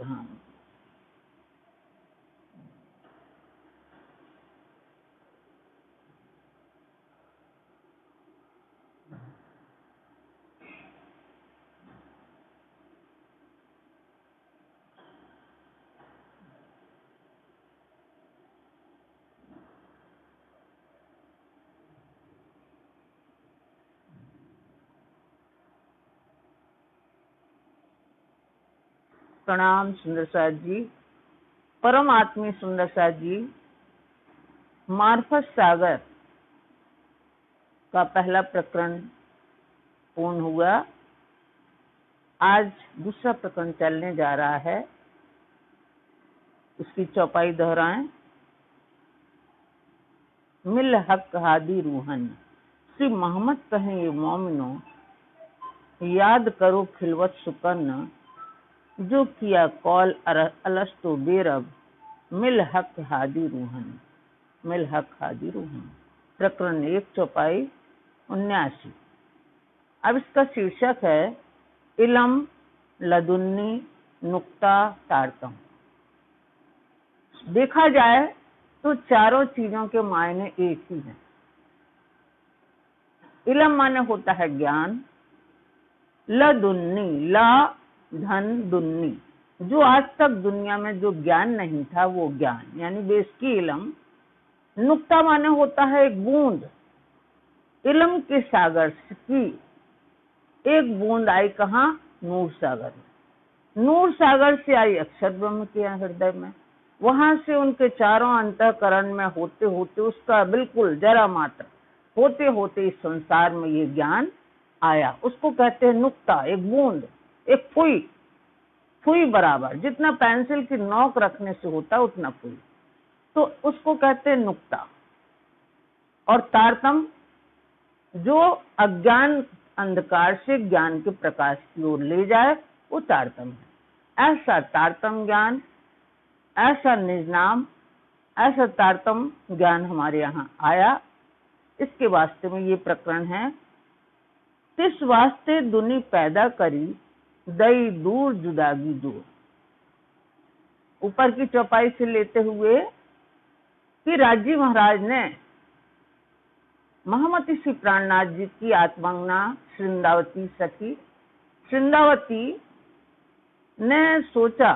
कहानी। प्रणाम सुंदर साथ जी। परम आत्मी सुंदर साथ जी, मार्फत सागर का पहला प्रकरण पूर्ण हुआ। आज दूसरा प्रकरण चलने जा रहा है। उसकी चौपाई दोहराएं। मिल हक हादी रूहन, श्री मोहम्मद कहें ये मोमिनो, याद करो खिलवत सुकन, जो किया कौल अलस्तु बेरब, मिल हक हादी रूहन, मिल हक हादी रूहन। प्रकरण 1 चौपाई 79। अब इसका शीर्षक है इलम लदुन्नी नुक्ता तारतम। देखा जाए तो चारों चीजों के मायने एक ही हैं। इलम माने होता है ज्ञान, लदुन्नी, ला धन दुन्नी, जो आज तक दुनिया में जो ज्ञान नहीं था वो ज्ञान, यानी बेसकी इलम। नुक्ता माने होता है एक बूंद। इलम के सागर की एक बूंद आई कहाँ? नूर सागर में। नूर सागर से आई अक्षर ब्रह्म के हृदय में। वहां से उनके चारों अंतःकरण में होते होते उसका बिल्कुल जरा मात्र होते होते इस संसार में ये ज्ञान आया। उसको कहते हैं नुक्ता, एक बूंद, एक फुई बराबर, जितना पेंसिल की नोक रखने से होता उतना फुई, तो उसको कहते हैं नुक्ता। और तारतम, जो अज्ञान अंधकार से ज्ञान के प्रकाश की ओर ले जाए, वो तारतम है। ऐसा तारतम ज्ञान, ऐसा निजनाम, ऐसा तारतम ज्ञान हमारे यहाँ आया। इसके वास्ते में ये प्रकरण है। तिस वास्ते दुनी पैदा करी, दई दूर जुदागी दूर। ऊपर की चौपाई से लेते हुए कि राजी महाराज ने महामती श्री प्राणनाथ जी की आत्मांगना श्रृंदावती सखी, श्रृंदावती ने सोचा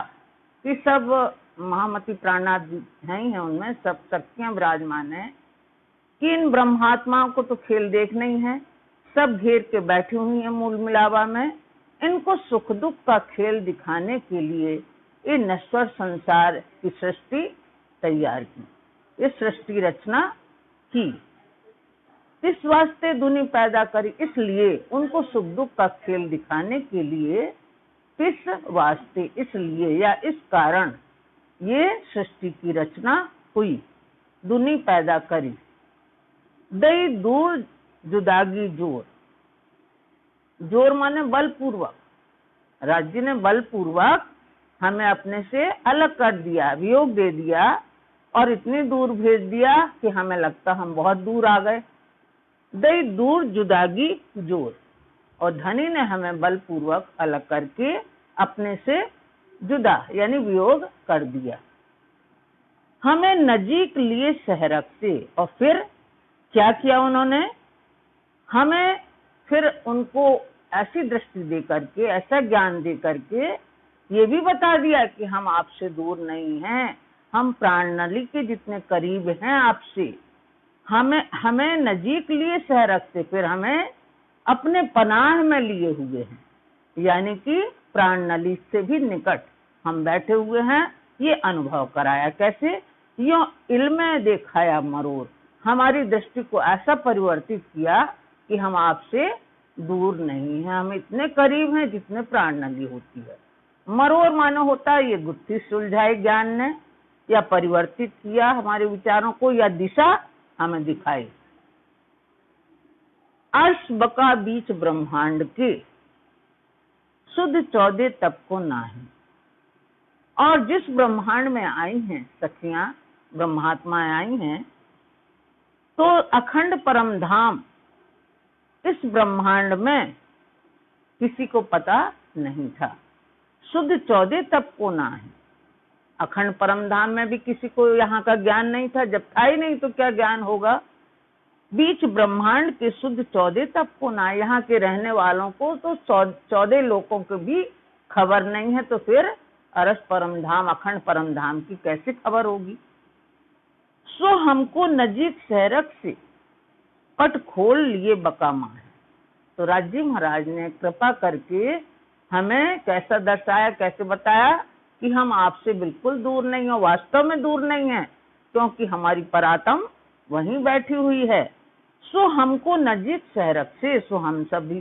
कि सब महामती प्राणनाथ जी हैं ही हैं, उनमें सब शक्तियां विराजमान है कि इन ब्रह्मात्माओं को तो खेल देखना ही है, सब घेर के बैठी हुई है मूल मिलावा में। इनको सुख दुख का खेल दिखाने के लिए ये नश्वर संसार की सृष्टि तैयार की, ये सृष्टि रचना की। इस वास्ते दुनी पैदा करी, इसलिए उनको सुख दुख का खेल दिखाने के लिए, इस वास्ते इसलिए या इस कारण ये सृष्टि की रचना हुई, दुनी पैदा करी। दई दूर जुदागी जोर, जोर माने बलपूर्वक। राज्य ने बलपूर्वक हमें अपने से अलग कर दिया, वियोग दे दिया और इतनी दूर भेज दिया कि हमें लगता हम बहुत दूर आ गए। दई दूर जुदागी जोर, और धनी ने हमें बलपूर्वक अलग करके अपने से जुदा यानी वियोग कर दिया। हमें नजीक लिए शहरक से, और फिर क्या किया उन्होंने? हमें फिर उनको ऐसी दृष्टि दे करके, ऐसा ज्ञान दे करके ये भी बता दिया कि हम आपसे दूर नहीं हैं, हम प्राण नली के जितने करीब हैं आपसे। हमें नजीक लिए शहरक से, फिर हमें अपने पनाह में लिए हुए हैं, यानी कि प्राण नली से भी निकट हम बैठे हुए हैं। ये अनुभव कराया। कैसे? यो इल्म दिखाया मरोर, हमारी दृष्टि को ऐसा परिवर्तित किया कि हम आपसे दूर नहीं हैं, हम इतने करीब हैं जितने प्राण नली होती है। मरोर मानो होता है ये गुत्थी सुलझाई ज्ञान ने, या परिवर्तित किया हमारे विचारों को, या दिशा हमें दिखाई। अर्श बका बीच ब्रह्मांड के, शुद्ध 14 तप को नाही। और जिस ब्रह्मांड में आई हैं सखियां, ब्रह्मात्माएं आई हैं, तो अखंड परम धाम इस ब्रह्मांड में किसी को पता नहीं था। शुद्ध 14 तप को ना है। अखंड परम धाम में भी किसी को यहाँ का ज्ञान नहीं था, जब था ही नहीं तो क्या ज्ञान होगा। बीच ब्रह्मांड के शुद्ध 14 तप को ना, यहाँ के रहने वालों को तो 14 लोगों को भी खबर नहीं है, तो फिर अरस परम धाम, अखंड परम धाम की कैसे खबर होगी। सो हमको नजीक शहरक से पट खोल लिए बकामा है। तो राजी महाराज ने कृपा करके हमें कैसा दर्शाया, कैसे बताया कि हम आपसे बिल्कुल दूर नहीं हो, वास्तव में दूर नहीं है, क्योंकि हमारी परात्म वहीं बैठी हुई है। सो हमको नजीक शहरक से, सो हम सभी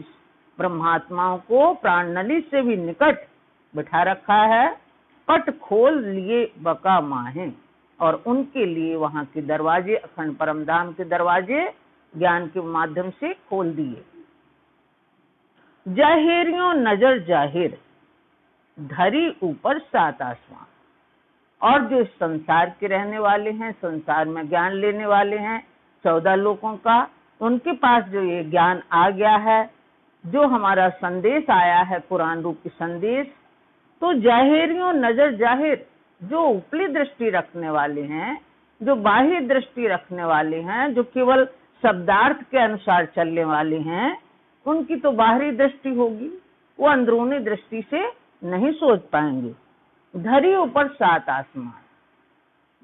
ब्रह्मात्माओं को प्राण नली से भी निकट बिठा रखा है। पट खोल लिए बका माहे, और उनके लिए वहां के दरवाजे, अखंड परम धाम के दरवाजे ज्ञान के माध्यम से खोल दिए। जाहिरियों नजर जाहिर, धरी ऊपर 7 आसमान। और जो इस संसार के रहने वाले हैं, संसार में ज्ञान लेने वाले हैं 14 लोगों का, उनके पास जो ये ज्ञान आ गया है, जो हमारा संदेश आया है कुरान रूपी संदेश, तो जाहिरियों नजर जाहिर, जो उपली दृष्टि रखने वाले हैं, जो बाह्य दृष्टि रखने वाले हैं, जो केवल शब्दार्थ के अनुसार चलने वाले हैं, उनकी तो बाहरी दृष्टि होगी, वो अंदरूनी दृष्टि से नहीं सोच पाएंगे। धरी ऊपर 7 आसमान,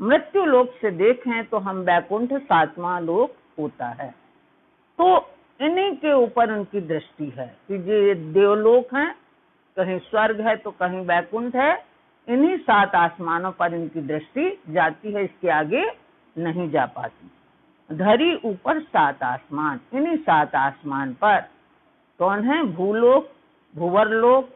मृत्यु लोक से देखें तो हम वैकुंठ 7वां लोक होता है, तो इन्हीं के ऊपर उनकी दृष्टि है कि ये देवलोक हैं, कहीं स्वर्ग है तो कहीं वैकुंठ है, इन्हीं 7 आसमानों पर इनकी दृष्टि जाती है, इसके आगे नहीं जा पाती। धरी ऊपर 7 आसमान, इन्हीं 7 आसमान पर कौन है? भूलोक, भूवरलोक,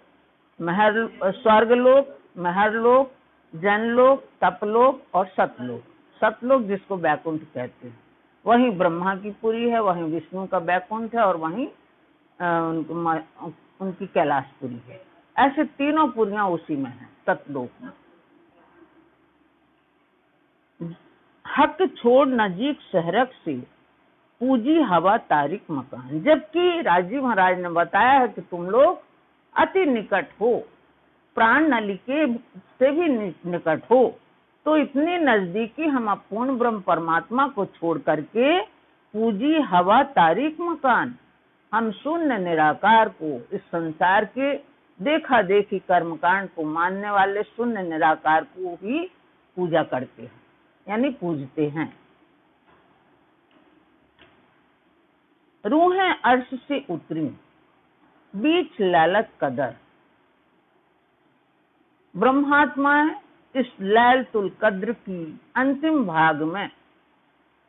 स्वर्गलोक, महरलोक, जनलोक, तपलोक और सतलोक। सतलोक जिसको वैकुंठ कहते हैं, वहीं ब्रह्मा की पुरी है, वहीं विष्णु का वैकुंठ है, और वहीं उनकी कैलाशपुरी है। ऐसे तीनों पुरियां उसी में हैं, सतलोक में। हक छोड़ नजीक शहरक से पूजी हवा तारिक मकान। जबकि राजी महाराज ने बताया है कि तुम लोग अति निकट हो, प्राण नली के से भी निकट हो, तो इतनी नजदीकी हम अपूर्ण ब्रह्म परमात्मा को छोड़ करके पूजी हवा तारिक मकान, हम शून्य निराकार को, इस संसार के देखा देखी कर्मकांड को मानने वाले शून्य निराकार को ही पूजा करते हैं, यानी पूजते हैं। रूहें अर्श से उतरी, बीच लैलत कदर। ब्रह्मात्मा इस लैलतुल कद्र की अंतिम भाग में,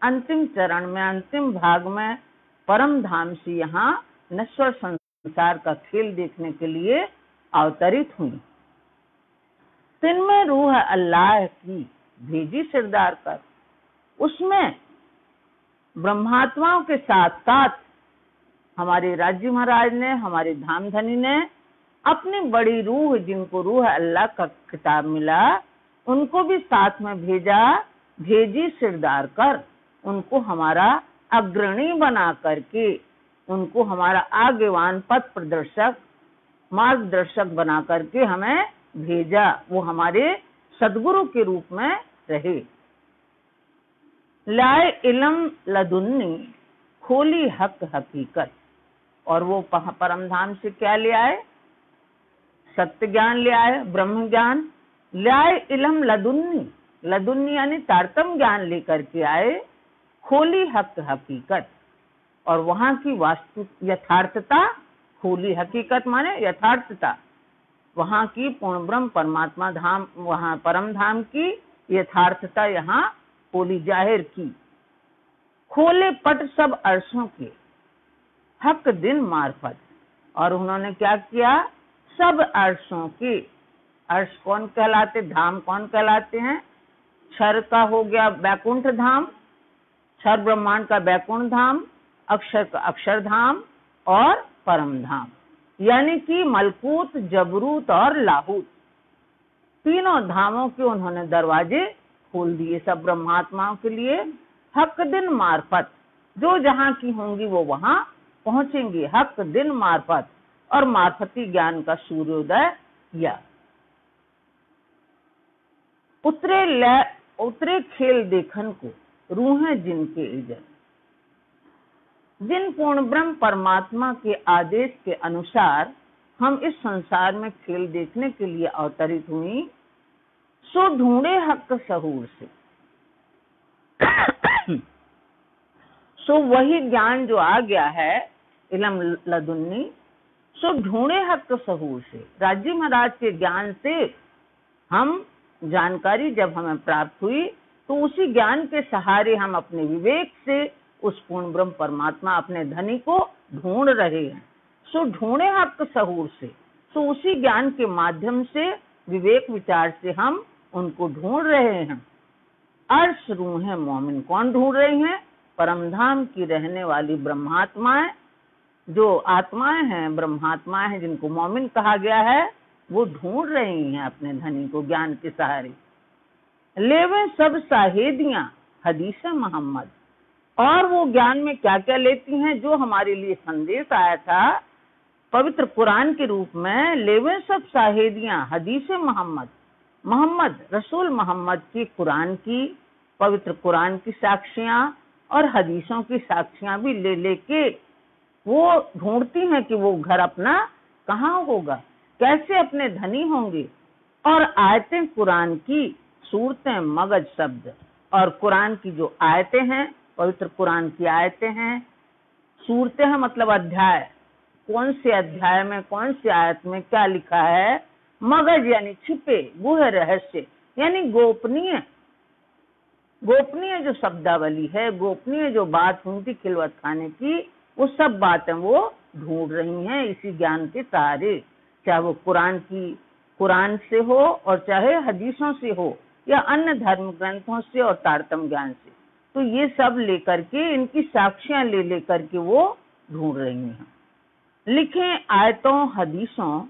अंतिम चरण में, अंतिम भाग में परम धाम से यहाँ नश्वर संसार का खेल देखने के लिए अवतरित हुई। तिनमें रूह अल्लाह की भेजी सिरदार कर, उसमें ब्रह्मात्माओं के साथ साथ हमारे राज्य महाराज ने, हमारे धामधनी ने अपनी बड़ी रूह, जिनको रूह अल्लाह का खिताब मिला, उनको भी साथ में भेजा, भेजी सिरदार कर, उनको हमारा अग्रणी बना करके, उनको हमारा आगेवान, पथ प्रदर्शक, मार्गदर्शक बना करके हमें भेजा। वो हमारे सदगुरु के रूप में रहे। लाए इल्म लदुन्नी, खोली हक हकीकत। और वो परम धाम से क्या ले आए? सत्य ज्ञान ले आए, ब्रह्म ज्ञान। लाए इल्म लदुन्नी, लदुन्नी यानी तारतम ज्ञान लेकर के आए। खोली हक हकीकत, और वहां की वास्तु यथार्थता खोली। हकीकत माने यथार्थता, वहां की पूर्ण ब्रह्म परमात्मा धाम, वहां परम धाम की यथार्थता यहाँ खोली, जाहिर की। खोले पट सब अर्शों के, हक दिन मार्फत। और उन्होंने क्या किया? सब अर्शों के, अर्श कौन कहलाते, धाम कौन कहलाते हैं? क्षर का हो गया वैकुंठ धाम, क्षर ब्रह्मांड का वैकुंठ धाम, अक्षर का अक्षरधाम, और परम धाम, यानी कि मलकूत, जबरूत और लाहूत, तीनों धामों के उन्होंने दरवाजे खोल दिए सब ब्रह्मात्माओं के लिए। हक दिन मार्फत, जो जहाँ की होंगी वो वहां पहुंचेंगी। हक दिन मार्फत, और मार्फती ज्ञान का सूर्योदय किया। उतरे खेल देखन को, रूहें जिनके इजन। जिन पूर्ण ब्रह्म परमात्मा के आदेश के अनुसार हम इस संसार में खेल देखने के लिए अवतरित हुई, सो ढूंढे हक सहूर से। सो वही ज्ञान जो आ गया है इलम लदुन्नी, सो ढूंढे हक सहूर से। राजी महाराज के ज्ञान से हम जानकारी जब हमें प्राप्त हुई, तो उसी ज्ञान के सहारे हम अपने विवेक से उस पूर्ण ब्रह्म परमात्मा अपने धनी को ढूंढ रहे हैं। सो ढूंढे हक सहूर से, सो उसी ज्ञान के माध्यम से, विवेक विचार से हम उनको ढूंढ रहे हैं। अर्श रूहें मोमिन कौन ढूंढ रही हैं? परमधाम की रहने वाली ब्रह्मात्माएं, जो आत्माएं हैं, ब्रह्मात्माएं हैं, जिनको मोमिन कहा गया है, वो ढूंढ रही हैं अपने धनी को ज्ञान के सहारे। लेवे सब साहेदियां हदीस मोहम्मद, और वो ज्ञान में क्या क्या लेती हैं? जो हमारे लिए संदेश आया था पवित्र कुरान के रूप में। लेवे सब साहेदियां हदीस मोहम्मद, मोहम्मद रसूल मोहम्मद की कुरान की, पवित्र कुरान की साक्षियां और हदीसों की साक्षियां भी ले लेके वो ढूंढती हैं कि वो घर अपना कहाँ होगा, कैसे अपने धनी होंगे। और आयतें कुरान की, सूरतें मगज शब्द, और कुरान की जो आयतें हैं, पवित्र कुरान की आयतें हैं, सूरतें हैं मतलब अध्याय, कौन से अध्याय में कौन सी आयत में क्या लिखा है। मगज यानी छिपे, गुह रहस्य यानी गोपनीय, गोपनीय जो शब्दावली है, गोपनीय जो बात हुई खिलवत खाने की, वो सब बातें वो ढूंढ रही हैं इसी ज्ञान के सहारे। चाहे वो कुरान से हो और चाहे हदीसों से हो या अन्य धर्म ग्रंथों से और तारतम ज्ञान से, तो ये सब लेकर के, इनकी साक्षियां ले लेकर के वो ढूंढ रही हैं। लिखे आयतों हदीसों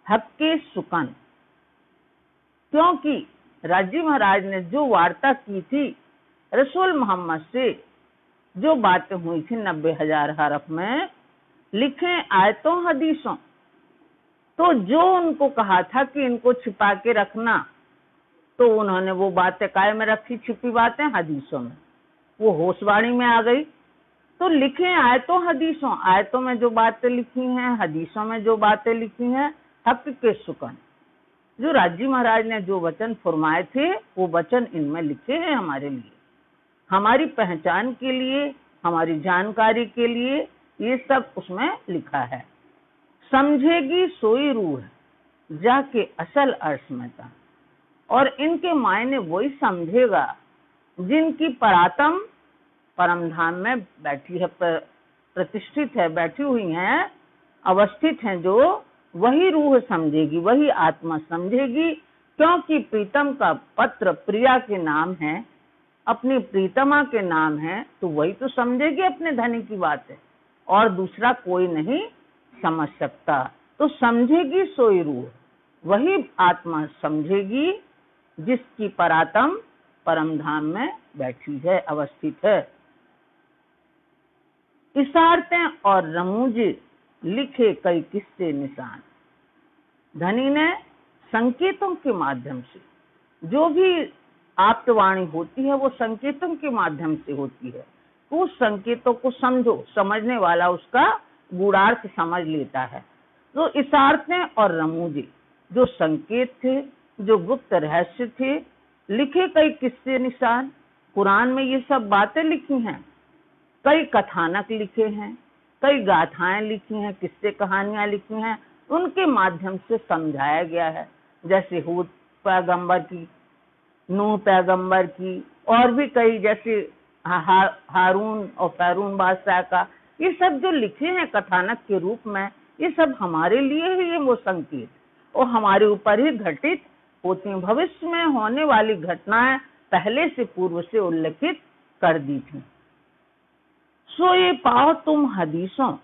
हक के सुकन, क्योंकि राजी महाराज ने जो वार्ता की थी रसूल मोहम्मद से, जो बातें हुई थी 90,000 हरफ में, लिखे आयतों हदीसों, तो जो उनको कहा था कि इनको छिपा के रखना, तो उन्होंने वो बातें काय में रखी, छिपी बातें हदीसों में, वो होशवाणी में आ गई। तो लिखे आयतों हदीसों, आयतों में जो बातें लिखी हैं, हदीसों में जो बातें लिखी हैं, हक के सुकन, जो राजी महाराज ने जो वचन फरमाए थे, वो वचन इनमें लिखे हैं हमारे लिए, हमारी पहचान के लिए, हमारी जानकारी के लिए, ये सब उसमें लिखा है। समझेगी सोई रूह जाके असल अर्श में था, और इनके मायने वही समझेगा जिनकी परात्म परमधाम में बैठी है, प्रतिष्ठित है, बैठी हुई हैं, अवस्थित हैं, जो वही रूह समझेगी, वही आत्मा समझेगी। क्योंकि प्रीतम का पत्र प्रिया के नाम है, अपनी प्रीतमा के नाम है, तो वही तो समझेगी अपने धनी की बात है, और दूसरा कोई नहीं समझ सकता। तो समझेगी सोई रूह, वही आत्मा समझेगी जिसकी परात्म परमधाम में बैठी है, अवस्थित है। इशारतें और रमूज लिखे कई किस्से निशान, धनी ने संकेतों के माध्यम से, जो भी आप्तवाणी होती है वो संकेतों के माध्यम से होती है, तो उस संकेतों को समझो, समझने वाला उसका गूढ़ार्थ समझ लेता है। तो इशारतें और रमूजे, जो संकेत थे, जो गुप्त रहस्य थे, लिखे कई किस्से निशान, कुरान में ये सब बातें लिखी हैं, कई कथानक लिखे हैं, कई गाथाएं लिखी हैं, किस्से कहानियां लिखी हैं, उनके माध्यम से समझाया गया है। जैसे हूद पैगंबर की, नूह पैगंबर की, और भी कई, जैसे हारून और फैरून बादशाह का, ये सब जो लिखे हैं कथानक के रूप में, ये सब हमारे लिए ही ये वो संकेत, और हमारे ऊपर ही घटित होती हैं। भविष्य में होने वाली घटनाएं पहले से पूर्व से उल्लेखित कर दी थी। सो ये पाओ तुम हदीसों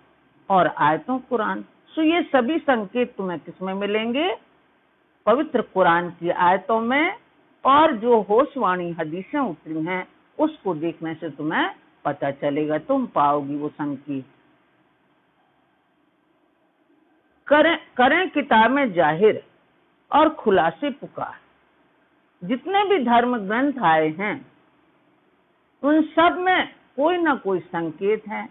और आयतों कुरान, सो ये सभी संकेत तुम्हें किसमें मिलेंगे? पवित्र कुरान की आयतों में, और जो होशवाणी हदीसें उतरी हैं उसको देखने से तुम्हें पता चलेगा, तुम पाओगी वो संकेत। करें किताबें जाहिर और खुलासे पुकार, जितने भी धर्म ग्रंथ आए हैं उन सब में कोई ना कोई संकेत है,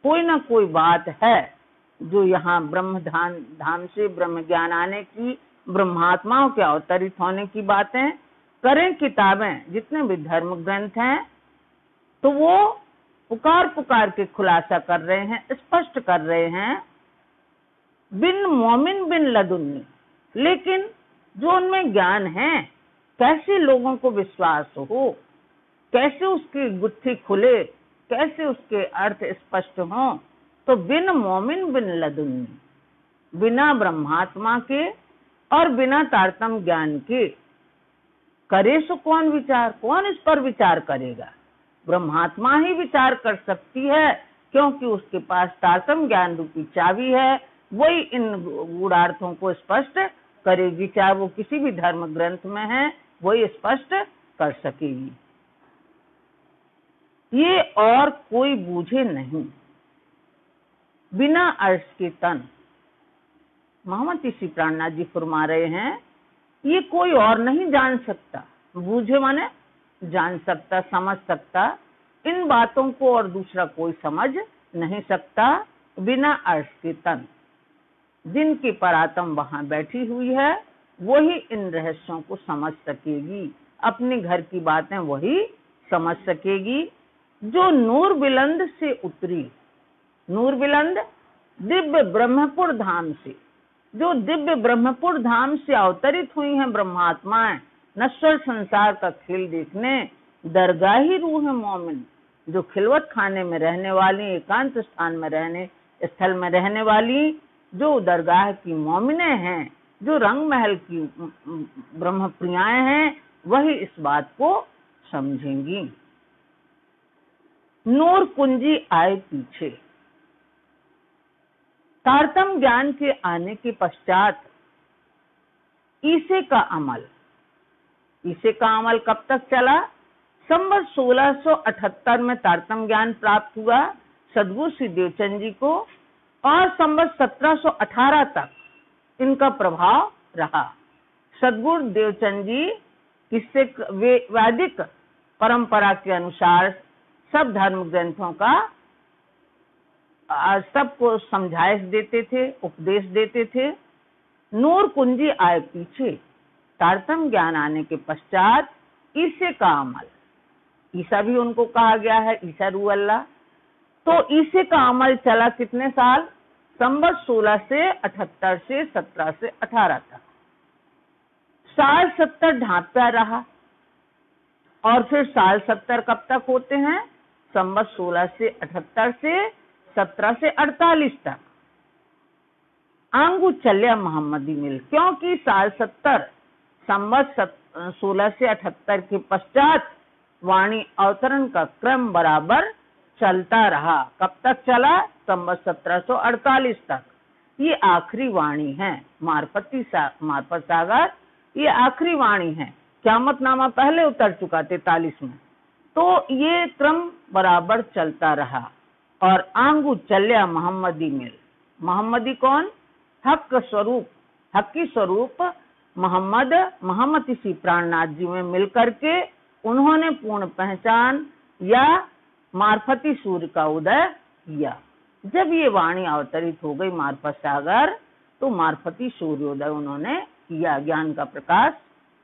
कोई ना कोई बात है जो यहाँ ब्रह्म धाम से ब्रह्म ज्ञान आने की, ब्रह्मात्माओं के अवतरित होने की बातें करें। किताबें जितने भी धर्म ग्रंथ हैं तो वो पुकार पुकार के खुलासा कर रहे हैं, स्पष्ट कर रहे हैं, बिन मोमिन बिन लदुन्नी। लेकिन जो उनमें ज्ञान है, कैसे लोगों को विश्वास हो, कैसे उसकी गुत्थी खुले, कैसे उसके अर्थ स्पष्ट हों, तो बिन मोमिन बिन लदुन्नी, बिना ब्रह्मात्मा के और बिना तारतम्य ज्ञान के करे सो कौन विचार, कौन इस पर विचार करेगा? ब्रह्मात्मा ही विचार कर सकती है, क्योंकि उसके पास तारतम्य ज्ञान रूपी चाबी है, वही इन गूढ़ार्थों को स्पष्ट करेगी। चाहे वो किसी भी धर्म ग्रंथ में है, वही स्पष्ट कर सकेगी। ये और कोई बूझे नहीं, बिना अर्श के तन। मोहम्मद ऋषि प्राणनाथ जी फरमा रहे हैं, ये कोई और नहीं जान सकता। बूझे माने जान सकता, समझ सकता। इन बातों को और दूसरा कोई समझ नहीं सकता बिना अर्श के तन। जिनकी परात्म वहां बैठी हुई है, वही इन रहस्यों को समझ सकेगी। अपने घर की बातें वही समझ सकेगी। जो नूर बिलंद से उतरी, नूर बिलंद दिव्य ब्रह्मपुर धाम से, जो दिव्य ब्रह्मपुर धाम से अवतरित हुई हैं ब्रह्मात्माएं, नश्वर संसार का खेल देखने, दरगाही रूह मोमिन, जो खिलवत खाने में रहने वाली, एकांत स्थान में रहने स्थल में रहने वाली, जो दरगाह की मोमिने हैं, जो रंग महल की ब्रह्म प्रियाएं हैं, वही इस बात को समझेंगी। नूर कुंजी आए पीछे। तारतम्य ज्ञान के आने के पश्चात ईसे का अमल, ईसे का अमल कब तक चला? संवत 1678 में तारतम्य ज्ञान प्राप्त हुआ सदगुरु श्री देवचंद जी को, और संवत 1718 तक इनका प्रभाव रहा। सदगुरु देवचंद जी किससे? वैदिक परंपरा के अनुसार सब धर्म ग्रंथों का सबको समझाइश देते थे, उपदेश देते थे। नूर कुंजी आए पीछे, तारतम्य ज्ञान आने के पश्चात ईसे का अमल, ईसा भी उनको कहा गया है, ईसा रूह अल्लाह। तो ईसे का अमल चला कितने साल? संवत 16 से 78 से 17 से 18 तक। साल 70 ढांपता रहा, और फिर साल 70 कब तक होते हैं? संवत 16 से 78 से 17 से 48 तक। आंगू चल्या मोहम्मदी मिल, क्योंकि साल 70 संवत 16 से 78 के पश्चात वाणी अवतरण का क्रम बराबर चलता रहा। कब तक चला? संवत 1748 तक। ये आखिरी वाणी है, मार्फत सागर ये आखिरी वाणी है। क़यामतनामा पहले उतर चुका 43 में। तो ये क्रम बराबर चलता रहा। और आंगू चल्या मोहम्मदी मिल, मोहम्मदी कौन? हक स्वरूप, हकी स्वरूप मोहम्मद ऋषि प्राणनाथ जी में मिलकर के उन्होंने पूर्ण पहचान या मार्फती सूर्य का उदय किया। जब ये वाणी अवतरित हो गई मार्फत सागर, तो मार्फती सूर्योदय उन्होंने किया, ज्ञान का प्रकाश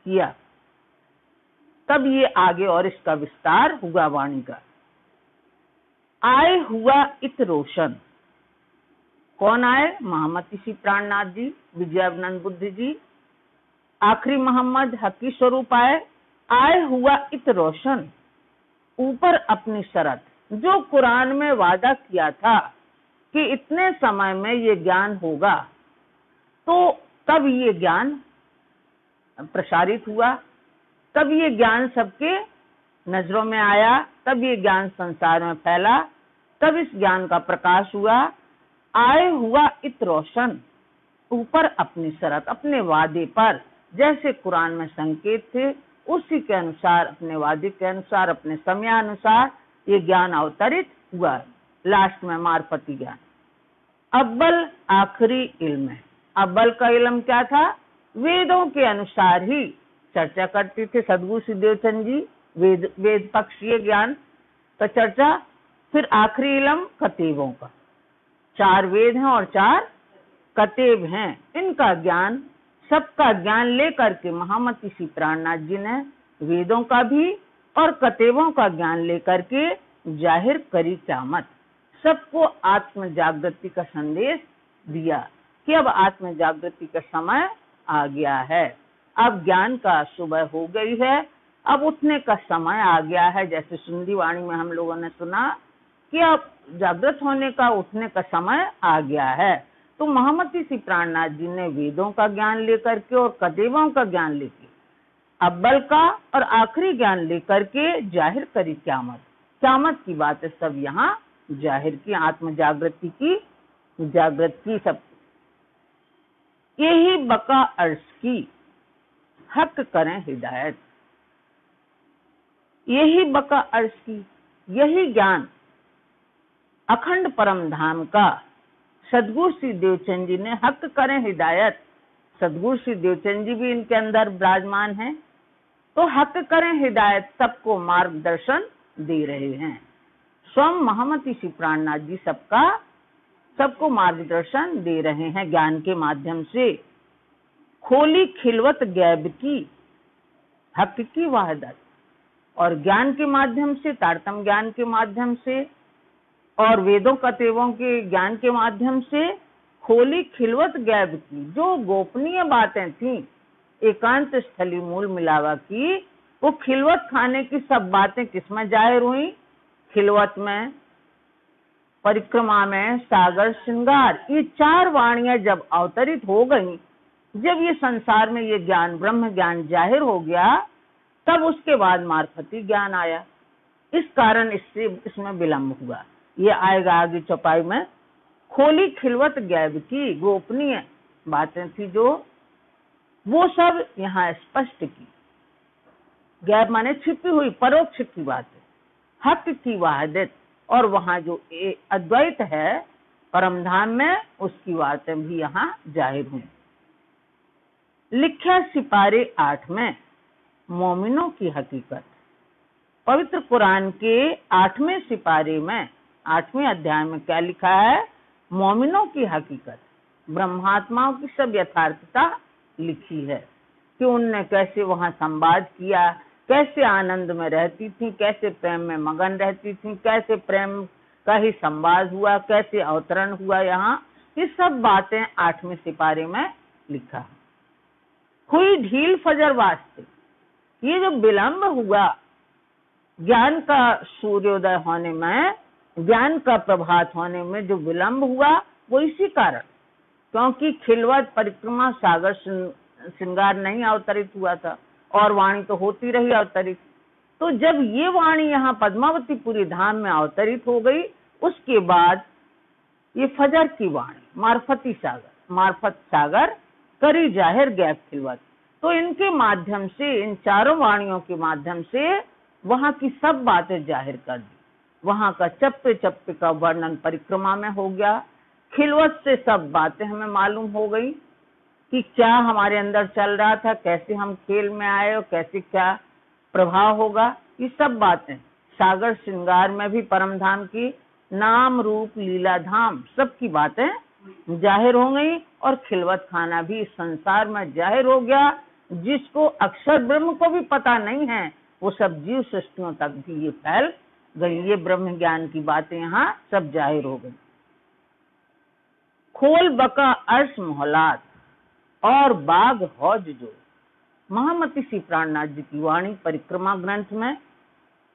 किया। तब ये आगे और इसका विस्तार हुआ वाणी का। आए हुआ इत रोशन, कौन आए? मोहम्मद ऋषि प्राणनाथ जी, विजयानंद बुद्ध जी, आखिरी मोहम्मद हकी स्वरूप आए हुआ इत रोशन, ऊपर अपनी शरत, जो कुरान में वादा किया था कि इतने समय में ये ज्ञान होगा, तो तब ये ज्ञान प्रसारित हुआ, तब ये ज्ञान सबके नजरों में आया, तब ये ज्ञान संसार में फैला, तब इस ज्ञान का प्रकाश हुआ। आए हुआ इत रोशन, ऊपर अपनी शरत, अपने वादे पर, जैसे कुरान में संकेत थे उसी के अनुसार, अपने वादे के अनुसार, अपने समयानुसार ये ज्ञान अवतरित हुआ। लास्ट में मार्फती ज्ञान। अव्वल आखिरी इल्म है। अव्वल का इल्म क्या था? वेदों के अनुसार ही चर्चा करते थे सदगुरु श्री देवचंद जी। वेद पक्षीय ज्ञान का चर्चा। फिर आखिरी इलम कतेबों का। 4 वेद हैं और 4 कतेब हैं। इनका ज्ञान, सबका ज्ञान लेकर के महामती श्री प्राणनाथ जी ने वेदों का भी और कतेबों का ज्ञान लेकर के जाहिर करी क़यामत। सबको आत्म जागृति का संदेश दिया कि अब आत्म जागृति का समय आ गया है, अब ज्ञान का सुबह हो गई है, अब उठने का समय आ गया है। जैसे सुंदी वाणी में हम लोगों ने सुना कि अब जागृत होने का, उठने का समय आ गया है। तो महामती श्री प्राणनाथ जी ने वेदों का ज्ञान लेकर के और कतेबों का ज्ञान लेके, अव्वल का और आखिरी ज्ञान लेकर के जाहिर करी क़यामत। क़यामत की बातें सब यहाँ जाहिर की, आत्म जागृति की, जागृति सब। यही बका अर्श की हक करें हिदायत। यही बका अर्श की, यही ज्ञान अखंड परम धाम का सदगुरु श्री देवचंद जी ने हक करें हिदायत। सदगुरु श्री देवचंद जी भी इनके अंदर विराजमान हैं, तो हक करें हिदायत, सबको मार्गदर्शन दे रहे हैं। स्वयं महामती श्री प्राणनाथ जी सबको मार्गदर्शन दे रहे हैं ज्ञान के माध्यम से। खोली खिलवत गैब की हक की वहदत, और ज्ञान के माध्यम से, तारतम ज्ञान के माध्यम से और वेदों कतेबों के ज्ञान के माध्यम से खोली खिलवत गैब की, जो गोपनीय बातें थी एकांत स्थली मूल मिलावा की, वो खिलवत खाने की सब बातें किसमें जाहिर हुई? खिलवत में, परिक्रमा में, सागर, श्रृंगार। ये 4 वाणियां जब अवतरित हो गई, जब ये संसार में ये ज्ञान, ब्रह्म ज्ञान जाहिर हो गया, तब उसके बाद मार्फती ज्ञान आया। इस कारण इसमें विलंब हुआ। ये आएगा आगे चौपाई में। खोली खिलवत गैब की, गोपनीय बातें थी जो, वो सब यहाँ स्पष्ट की। गैब माने छिपी हुई, परोक्ष की बातें, हक की वहदत, और वहां जो अद्वैत है परम धाम में, उसकी बातें भी यहाँ जाहिर हुई। लिखा सिपारे 8 में मोमिनों की हकीकत। पवित्र कुरान के 8वें सिपारे में, 8वें अध्याय में क्या लिखा है? मोमिनों की हकीकत, ब्रह्मात्माओं की सब यथार्थता लिखी है कि उनने कैसे वहां संवाद किया, कैसे आनंद में रहती थी, कैसे प्रेम में मगन रहती थी, कैसे प्रेम का ही संवाद हुआ, कैसे अवतरण हुआ यहाँ। ये सब बातें 8वें सिपारे में लिखा। हुई ढील फजर वास्ते, ये जो विलंब हुआ ज्ञान का सूर्योदय होने में, ज्ञान का प्रभात होने में जो विलंब हुआ, वो इसी कारण, क्योंकि खिलवत, परिक्रमा, सागर, श्रृंगार नहीं अवतरित हुआ था, और वाणी तो होती रही अवतरित। तो जब ये वाणी यहाँ पद्मावतीपुरी धाम में अवतरित हो गई, उसके बाद ये फजर की वाणी, मार्फत सागर करी जाहिर गैब खिलवत। तो इनके माध्यम से, इन 4 वाणियों के माध्यम से वहां की सब बातें जाहिर कर दी। वहां का चप्पे चप्पे का वर्णन परिक्रमा में हो गया। खिलवत से सब बातें हमें मालूम हो गई कि क्या हमारे अंदर चल रहा था, कैसे हम खेल में आए और कैसे क्या प्रभाव होगा। ये सब बातें सागर श्रृंगार में भी परम धाम की नाम रूप लीला धाम सबकी बातें जाहिर हो गई, और खिलवत खाना भी इस संसार में जाहिर हो गया। जिसको अक्षर ब्रह्म को भी पता नहीं है, वो सब जीव सृष्टियों तक भी ये फैल गई। ये ब्रह्म ज्ञान की बातें यहाँ सब जाहिर हो गई। खोल बका अर्श मोहलात और बाग हौज जो, महामती श्री प्राणनाथ जी की वाणी परिक्रमा ग्रंथ में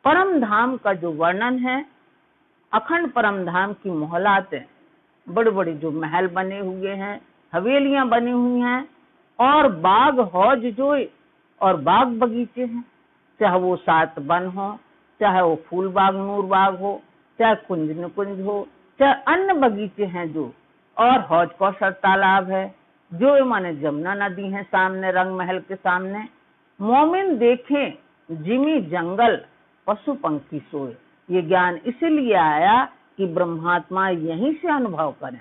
परम धाम का जो वर्णन है, अखंड परम धाम की मोहलातें, बड़े बड़े जो महल बने हुए हैं, हवेलियां बनी हुई हैं, और बाग हौज जो, और बाग बगीचे हैं, चाहे वो 7 वन हो, चाहे वो फूल बाग नूर बाग हो, चाहे कुंज निकुंज हो, चाहे अन्य बगीचे हैं जो, और हौज कौशल तालाब है जो, माने जमुना नदी है सामने, रंग महल के सामने। मोमिन देखें जिमी जंगल पशु पंखी सोए। ये ज्ञान इसीलिए आया कि ब्रह्मात्मा यहीं से अनुभव करें,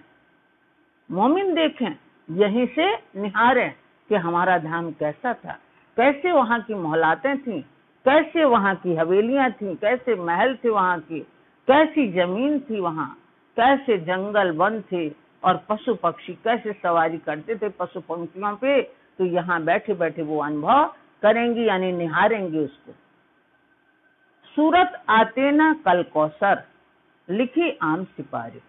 मोमिन देखें, यहीं से निहारें कि हमारा धाम कैसा था, कैसे वहां की मोहलातें थी, कैसे वहां की हवेलियां थी, कैसे महल थे वहां के, कैसी जमीन थी वहां, कैसे जंगल वन थे और पशु पक्षी कैसे सवारी करते थे पशु पंखियों पे। तो यहाँ बैठे बैठे वो अनुभव करेंगी, यानी निहारेंगे उसको। सूरत आते न कल कौसर, लिखी आम सिपारी।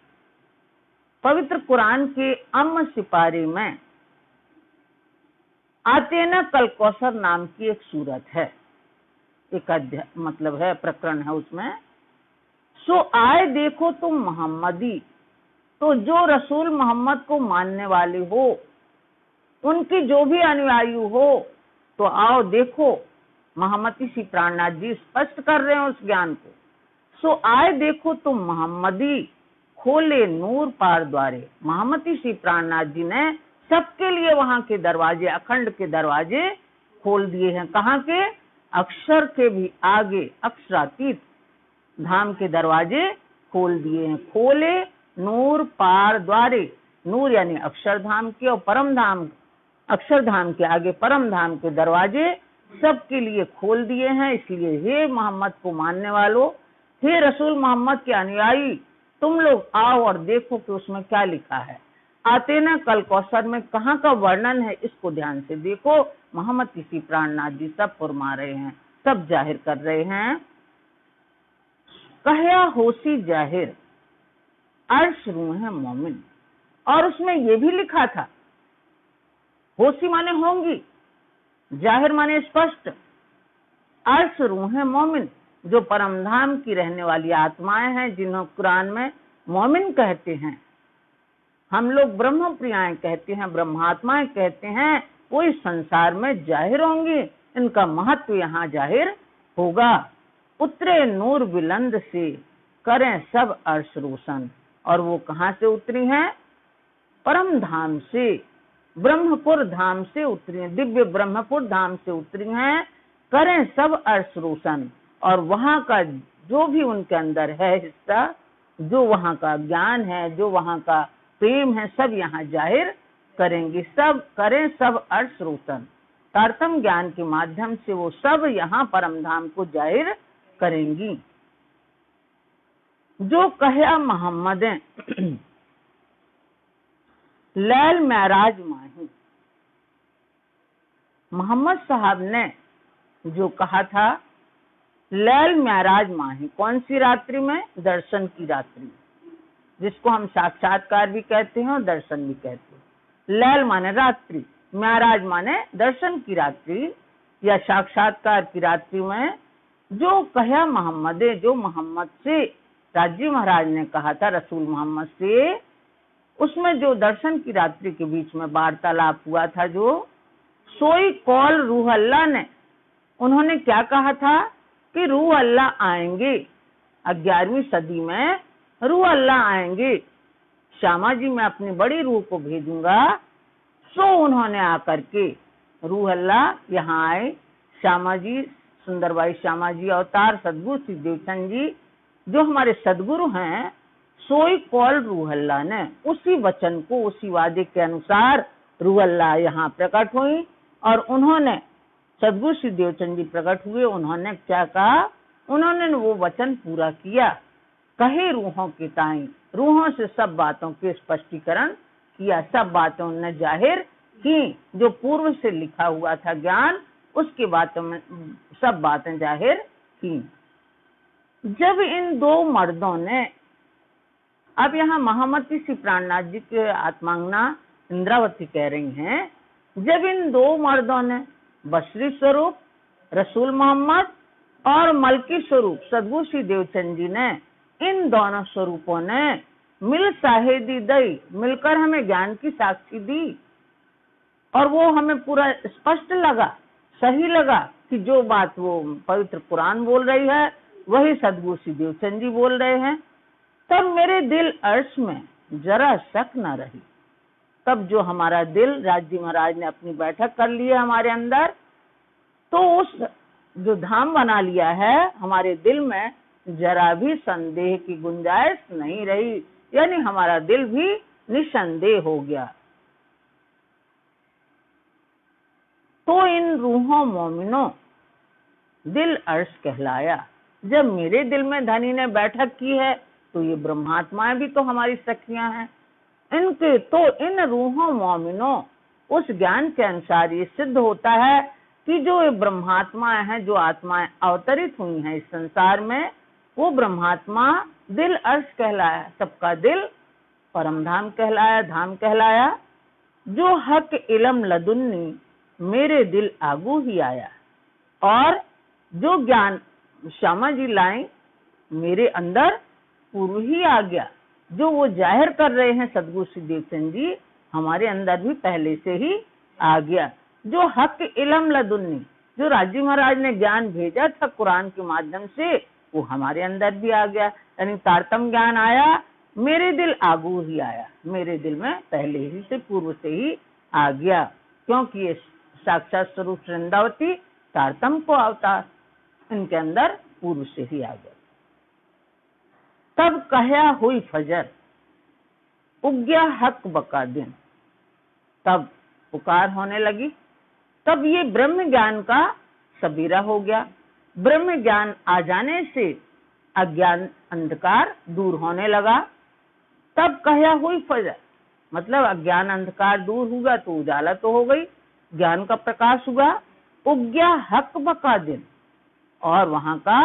पवित्र कुरान के अम सिपारी में आते न कल कौसर नाम की एक सूरत है, एक अध्याय मतलब है, प्रकरण है उसमें। सो आए देखो तुम मोहम्मदी, तो जो रसूल मोहम्मद को मानने वाले हो, उनकी जो भी अनुयायी हो, तो आओ देखो। महामती श्री प्राणनाथ जी स्पष्ट कर रहे हैं उस ज्ञान को। सो आए देखो तुम मोहम्मदी, खोले नूर पार द्वारे। महामती श्री प्राणनाथ जी ने सबके लिए वहां के दरवाजे, अखंड के दरवाजे खोल दिए हैं। कहाँ के? अक्षर के भी आगे, अक्षरातीत धाम के दरवाजे खोल दिए हैं। खोले नूर पार द्वारे, नूर यानी अक्षरधाम के, और परम धाम, अक्षरधाम के आगे परम धाम के दरवाजे सबके लिए खोल दिए हैं। इसलिए हे मोहम्मद को मानने वालों, हे रसूल मोहम्मद के अनुयायी, तुम लोग आओ और देखो कि उसमें क्या लिखा है। आते न कल कौसर में कहाँ का वर्णन है, इसको ध्यान से देखो। मोहम्मद किसी प्राणनाथ जी सब फरमा रहे हैं, सब जाहिर कर रहे हैं। कहया होसी जाहिर, अर्श रूह है मोमिन। और उसमें ये भी लिखा था, होसी माने होंगी, जाहिर माने स्पष्ट, अर्श रूह है मोमिन, जो परमधाम की रहने वाली आत्माएं हैं, जिन्हें कुरान में मोमिन कहते हैं। हम लोग ब्रह्म प्रियाएं कहते हैं, ब्रह्मात्माएं कहते हैं। वो इस संसार में जाहिर होंगी, इनका महत्व यहाँ जाहिर होगा। उतरे नूर बुलंद से, करें सब अर्श रोशन। और वो कहाँ से उतरी हैं? परम धाम से, ब्रह्मपुर धाम से उतरी हैं, दिव्य ब्रह्मपुर धाम से उतरी हैं। करें सब अर्श रोशन, और वहां का जो भी उनके अंदर है हिस्सा, जो वहां का ज्ञान है, जो वहां का प्रेम है, सब यहाँ जाहिर करेंगी। सब करें सब अर्श रोशन, तारतम ज्ञान के माध्यम से वो सब यहाँ परम धाम को जाहिर करेंगी। जो कहया मोहम्मद लैल महराज माही, मोहम्मद साहब ने जो कहा था लैल महराज माही, कौन सी रात्रि में? दर्शन की रात्रि, जिसको हम साक्षात्कार भी कहते हैं और दर्शन भी कहते हैं। लैल माने रात्रि, महराज माने दर्शन की रात्रि या साक्षात्कार की रात्रि में जो कहया मोहम्मद, जो मोहम्मद से राजी महाराज ने कहा था, रसूल मोहम्मद से, उसमें जो दर्शन की रात्रि के बीच में वार्तालाप हुआ था, जो सोई कौल रूह अल्लाह ने, उन्होंने क्या कहा था कि रूह अल्लाह आएंगे, 11वीं सदी में रूह अल्लाह आएंगे, श्यामा जी मैं अपनी बड़ी रूह को भेजूंगा। सो उन्होंने आकर के रूह अल्लाह यहाँ आए। श्यामा जी, सुंदरबाई श्यामा जी अवतार सदगुरु श्री देवचंद जी जो हमारे सदगुरु हैं, सोई कौल रूह अल्लाह ने, उसी वचन को, उसी वादे के अनुसार रूह अल्लाह यहाँ प्रकट हुई। और उन्होंने, सदगुरु श्री देवचंद जी प्रकट हुए, उन्होंने क्या कहा? उन्होंने वो वचन पूरा किया। कहे रूहों के ताई, रूहों से सब बातों के स्पष्टीकरण किया, सब बातें उन्होंने जाहिर की। जो पूर्व से लिखा हुआ था ज्ञान, उसकी बातों में सब बातें जाहिर की। जब इन दो मर्दों ने, अब यहाँ महामती श्री प्राणनाथ जी के आत्मांगना इंद्रावती कह रही हैं, जब इन दो मर्दों ने बशरी स्वरूप रसूल मोहम्मद और मलकी स्वरूप सदगुरु श्री देवचंद जी ने, इन दोनों स्वरूपों ने मिल साहेदी दई, मिलकर हमें ज्ञान की साक्षी दी। और वो हमें पूरा स्पष्ट लगा, सही लगा कि जो बात वो पवित्र कुरान बोल रही है, वही सदगुरु श्री देवचंद जी बोल रहे हैं। तब मेरे दिल अर्श में जरा शक न रही। तब जो हमारा दिल, राजी महाराज ने अपनी बैठक कर ली है हमारे अंदर, तो उस जो धाम बना लिया है हमारे दिल में, जरा भी संदेह की गुंजाइश नहीं रही, यानी हमारा दिल भी निसंदेह हो गया। तो इन रूहों मोमिनों दिल अर्श कहलाया। जब मेरे दिल में धनी ने बैठक की है तो ये ब्रह्मात्माएं भी तो हमारी सखियां हैं। इनके तो इन रूहों मोमिनों उस ज्ञान के अनुसार ये सिद्ध होता है कि जो ये ब्रह्मात्माएं हैं, जो आत्माएं अवतरित हुई हैं इस संसार में, वो ब्रह्मात्मा दिल अर्श कहलाया, सबका दिल परम धाम कहलाया, धाम कहलाया। जो हक इलम लदुन्नी मेरे दिल आगू ही आया, और जो ज्ञान श्यामा जी लाए मेरे अंदर पूर्व ही आ गया। जो वो जाहिर कर रहे हैं सदगुरु सुखदेव चंद जी, हमारे अंदर भी पहले से ही आ गया। जो हक इलम लदुन्नी, जो राजी महाराज ने ज्ञान भेजा था कुरान के माध्यम से, वो हमारे अंदर भी आ गया। यानी तारतम ज्ञान आया, मेरे दिल आगू ही आया, मेरे दिल में पहले ही से पूर्व से ही आ गया, क्योंकि ये साक्षात स्वरूप वृंदावती तारतम को अवतार इनके अंदर पूर्व से ही आ गया। तब कहया हुई फजर उग्या हक बका दिन, तब पुकार होने लगी, तब ये ब्रह्म ज्ञान का सबेरा हो गया। ब्रह्म ज्ञान आ जाने से अज्ञान अंधकार दूर होने लगा। तब कहया हुई फजर, मतलब अज्ञान अंधकार दूर हुआ तो उजाला तो हो गई, ज्ञान का प्रकाश हुआ। उग्या हक बका दिन, और वहां का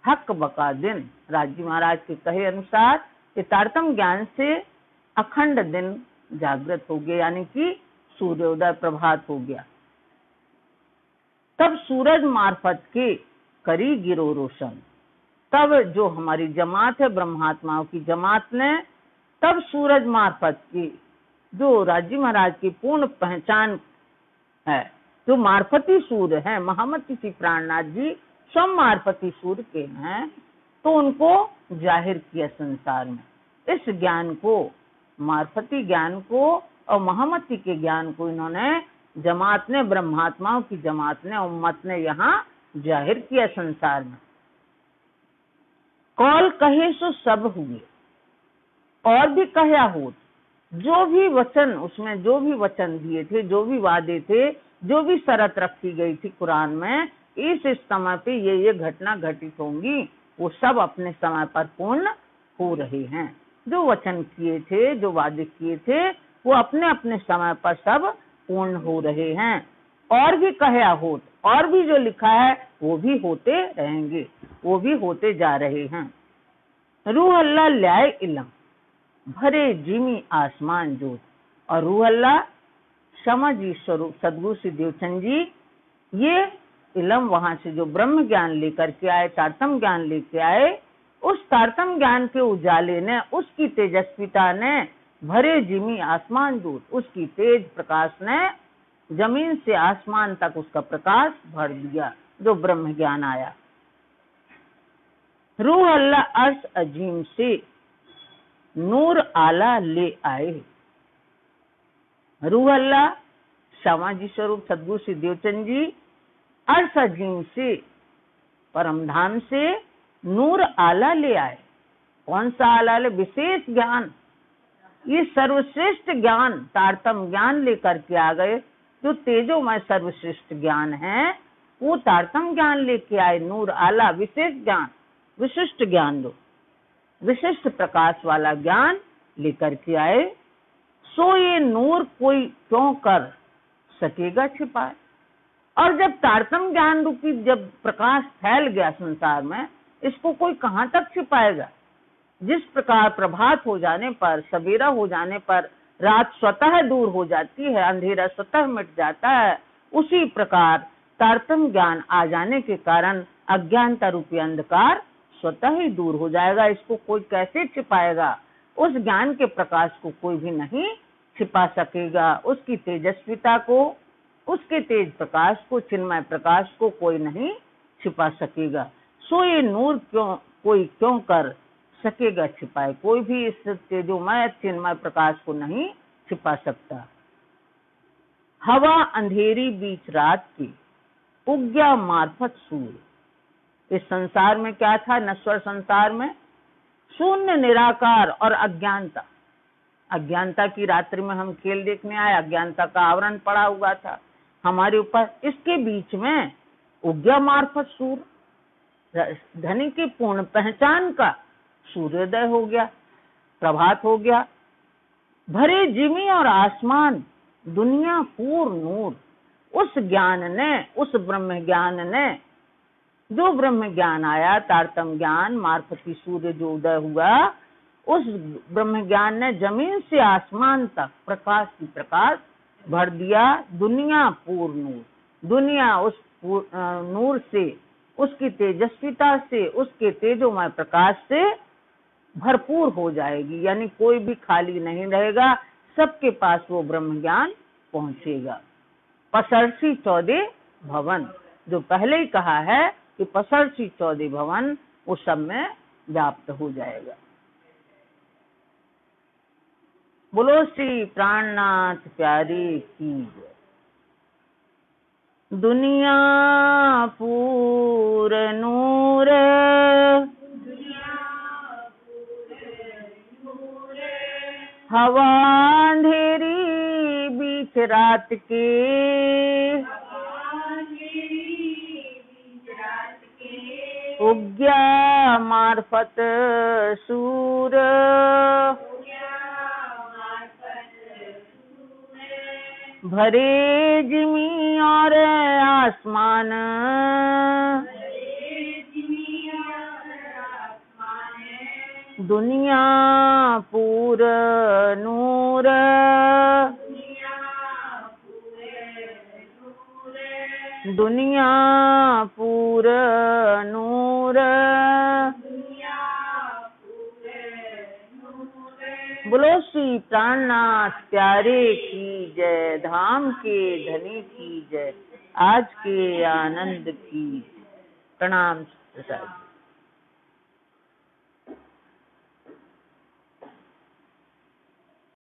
हक बका दिन, राजी महाराज के कहे अनुसार ये तारतम ज्ञान से अखंड दिन जागृत हो गया, यानी कि सूर्योदय प्रभात हो गया। तब सूरज मार्फत के करी गिरो रोशन, तब जो हमारी जमात है ब्रह्मात्माओं की जमात ने, तब सूरज मार्फत की, जो राजी महाराज की पूर्ण पहचान है, जो मार्फती सूर्य है, महामती श्री प्राणनाथ जी स्वयं मार्फती सूर्य के हैं, तो उनको जाहिर किया संसार में। इस ज्ञान को, मार्फती ज्ञान को और महामती के ज्ञान को इन्होंने जमात ने, ब्रह्मात्माओं की जमात ने, उम्मत ने यहाँ जाहिर किया संसार में। कौल कहे सो सब हुए, और भी कहया हो, जो भी वचन उसमें, जो भी वचन दिए थे, जो भी वादे थे, जो भी शर्त रखी गई थी कुरान में, इस समय पे ये घटना घटित होंगी, वो सब अपने समय पर पूर्ण हो रहे हैं। जो वचन किए थे, जो वादे किए थे, वो अपने अपने समय पर सब पूर्ण हो रहे हैं। और भी कहया होत, और भी जो लिखा है वो भी होते रहेंगे, वो भी होते जा रहे हैं। रूह अल्लाह ल्याए इलम भरे जिमी आसमान जोत, और रूह अल्लाह क्षमा जी स्वरूप सदगुरु सुखदेव चंद जी ये इलम वहां से जो ब्रह्म ज्ञान लेकर के आए, तारतम ज्ञान लेके आए, उस तारतम ज्ञान के उजाले ने, उसकी तेजस्विता ने भरे जिमी आसमान दूत, उसकी तेज प्रकाश ने जमीन से आसमान तक उसका प्रकाश भर दिया, जो ब्रह्म ज्ञान आया। रूह अल्लाह अर्श अजीम से नूर आला ले आए, रूह अल्लाह श्यामा जी स्वरूप सदगुरु सुखदेव चंद जी अर्श अजीम से, परम धाम से नूर आला ले आए। कौन सा आला ले? विशेष ज्ञान, ये सर्वश्रेष्ठ ज्ञान, तारतम ज्ञान लेकर के आ गए। जो तेजोमय सर्वश्रेष्ठ ज्ञान है वो तारतम ज्ञान लेके आए, नूर आला, विशेष ज्ञान, विशिष्ट ज्ञान, दो विशिष्ट प्रकाश वाला ज्ञान लेकर के आए। सो ये नूर कोई क्यों कर सकेगा छिपाए। और जब तारतम ज्ञान रूपी जब प्रकाश फैल गया संसार में, इसको कोई कहाँ तक छिपाएगा। जिस प्रकार प्रभात हो जाने पर, सवेरा हो जाने पर रात स्वतः दूर हो जाती है, अंधेरा स्वतः मिट जाता है, उसी प्रकार तारतम ज्ञान आ जाने के कारण अज्ञानता रूपी अंधकार स्वतः ही दूर हो जाएगा। इसको कोई कैसे छिपाएगा। उस ज्ञान के प्रकाश को कोई भी नहीं छिपा सकेगा। उसकी तेजस्विता को, उसके तेज प्रकाश को, चिन्मय प्रकाश को कोई नहीं छिपा सकेगा। सो ये नूर कोई क्यों कर सकेगा छिपाए। कोई भी इस तेजोमय चिन्मय प्रकाश को नहीं छिपा सकता। हवा अंधेरी बीच रात की उग्या मार्फत सूर्य। इस संसार में क्या था? नश्वर संसार में शून्य, निराकार और अज्ञानता। अज्ञानता की रात्रि में हम खेल देखने आए, अज्ञानता का आवरण पड़ा हुआ था। हमारे ऊपर। इसके बीच में उज्ञा मार्फत सूर्य, धनी की पूर्ण पहचान का सूर्योदय हो गया, प्रभात हो गया। भरे जिमी और आसमान, दुनिया पूर्ण नूर। उस ज्ञान ने, उस ब्रह्म ज्ञान ने, जो ब्रह्म ज्ञान आया, तारतम ज्ञान मार्फती सूर्य जो उदय हुआ, उस ब्रह्म ज्ञान ने जमीन से आसमान तक प्रकाश की प्रकाश भर दिया। दुनिया पूर्ण नूर, दुनिया उस नूर से, उसकी तेजस्विता से, उसके तेजोमय प्रकाश से भरपूर हो जाएगी। यानी कोई भी खाली नहीं रहेगा, सबके पास वो ब्रह्म ज्ञान पहुंचेगा। पसरसी 14 भवन, जो पहले ही कहा है कि पसरसी 14 भवन वो सब में व्याप्त हो जाएगा। बोलो श्री प्राणनाथ प्यारे की जय। दुनिया पूर नूर, हवा अंधेरी बीच रात के, उज्ञा मार्फत सूर, भरे जिमी और आसमान, दुनिया पूर नूर, दुनिया पूर नूर। बोलो श्री प्राणनाथ प्यारे की जय, धाम के धनी की जय, आज के आनंद की। प्रणाम प्रसाद।